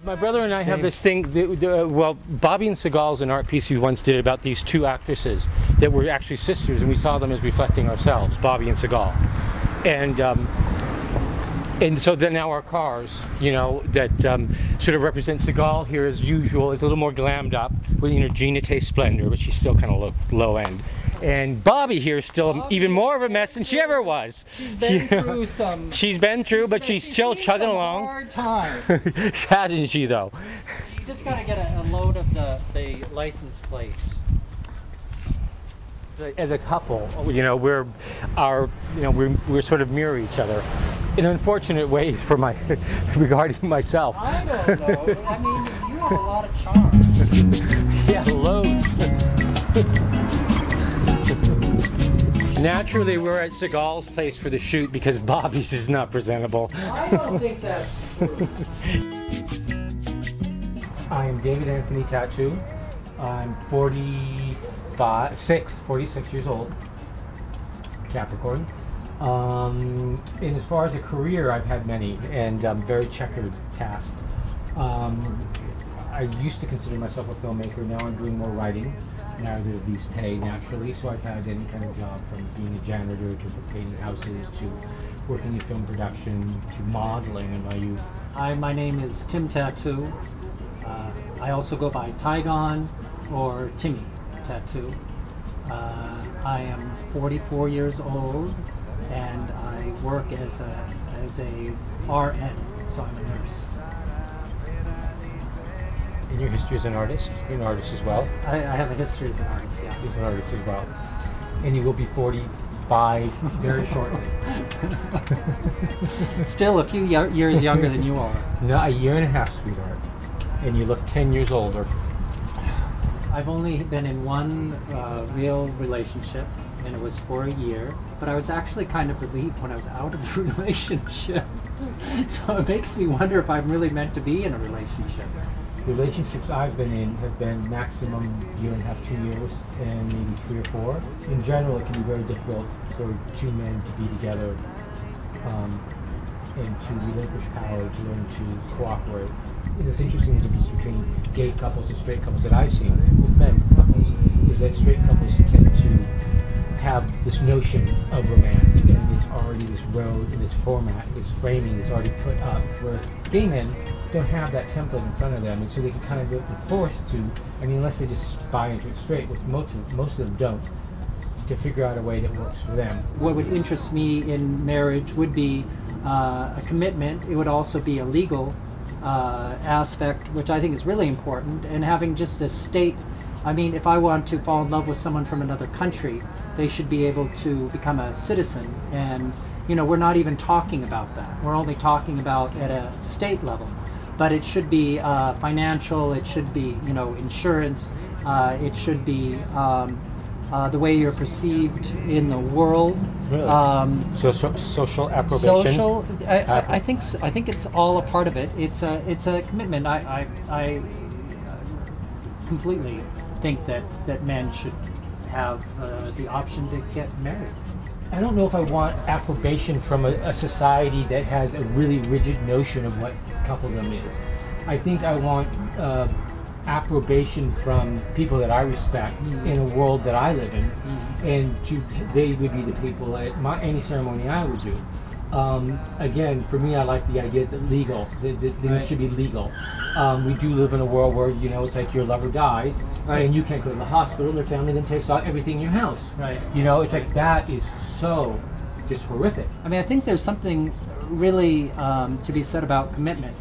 My brother and I have this thing, well, Bobby and Seagal's an art piece we once did about these two actresses that were actually sisters, and we saw them as reflecting ourselves, Bobby and Seagal. And so then now our cars, you know, that sort of represent Seagal here as usual. It's a little more glammed up with, you know, Gina Taste Splendor, but she's still kind of low end. And Bobby here is still even more of a mess than she ever was. She's been through some. She's been through, but she's still chugging along. Hard times. Hasn't she, though? You just got to get a load of the license plate. As a couple, you know, we're sort of mirror each other in unfortunate ways for my regarding myself. I don't know. I mean, you have a lot of charm. Yeah, loads. Naturally, we're at Seagal's place for the shoot because Bobby's is not presentable. I don't think that's true. I am David Anthony Tattu. I'm 46 years old, Capricorn. And as far as a career, I've had many, and very checkered past. I used to consider myself a filmmaker. Now I'm doing more writing. Neither of these pay naturally, so I've had any kind of job from being a janitor to painting houses to working in film production to modeling in my youth. My name is Tim Tattu. I also go by Tygon or Timmy Tattu. I am 44 years old, and I work as a RN, so I'm a nurse. And your history as an artist? You're an artist as well? I have a history as an artist, yeah. He's an artist as well. And you will be 45 very shortly. Still a few years younger than you are. No, a year and a half, sweetheart. And you look 10 years older. I've only been in one real relationship, and it was for a year. But I was actually kind of relieved when I was out of the relationship. So it makes me wonder if I'm really meant to be in a relationship. Relationships I've been in have been maximum year and a half, 2 years, and maybe 3 or 4. In general, it can be very difficult for two men to be together and to relinquish power, to learn to cooperate. And it's interesting the difference between gay couples and straight couples that I've seen with men couples is that straight couples tend to have this notion of romance, and there's already this road and this format, this framing that's already put up, whereas gay men don't have that template in front of them, and so they can kind of be forced to, I mean, unless they just buy into it straight, which most of them don't, to figure out a way that works for them. What would interest me in marriage would be a commitment. It would also be a legal aspect, which I think is really important, and having just a state. I mean, if I want to fall in love with someone from another country, they should be able to become a citizen, and you know, we're not even talking about that. We're only talking about at a state level. But it should be financial, it should be, you know, insurance, it should be the way you're perceived in the world. Really? Social approbation? Social, I think it's all a part of it. It's a commitment. I completely think that men should have the option to get married. I don't know if I want approbation from a society that has a really rigid notion of what coupledom is. I think I want approbation from people that I respect in a world that I live in, and they would be the people at any ceremony I would do. Again, for me, I like the idea that it should be legal. We do live in a world where, you know, it's like your lover dies, and you can't go to the hospital, and their family then takes out everything in your house. Right. You know, it's like that is so just horrific. I mean, I think there's something really to be said about commitment.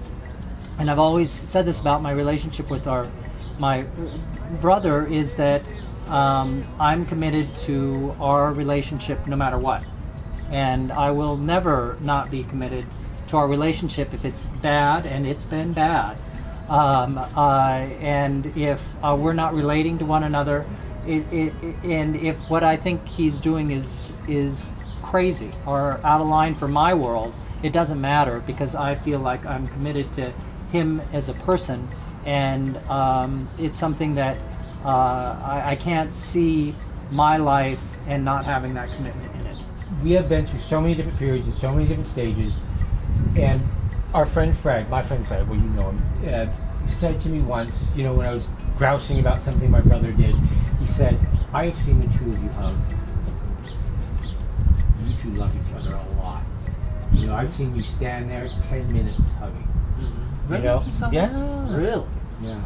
And I've always said this about my relationship with my brother, is that I'm committed to our relationship no matter what. And I will never not be committed to our relationship if it's bad, and it's been bad. And if we're not relating to one another, and if what I think he's doing is crazy or out of line for my world, it doesn't matter, because I feel like I'm committed to him as a person, and it's something that I can't see my life and not having that commitment in it. We have been through so many different periods and so many different stages, and our friend Fred, my friend Fred, well, you know him, said to me once, you know, when I was grousing about something my brother did, he said, I have seen the two of you hug. You two love each other a lot. You know, I've seen you stand there 10 minutes hugging. Really? You know? He saw that? Yeah. Really? Yeah.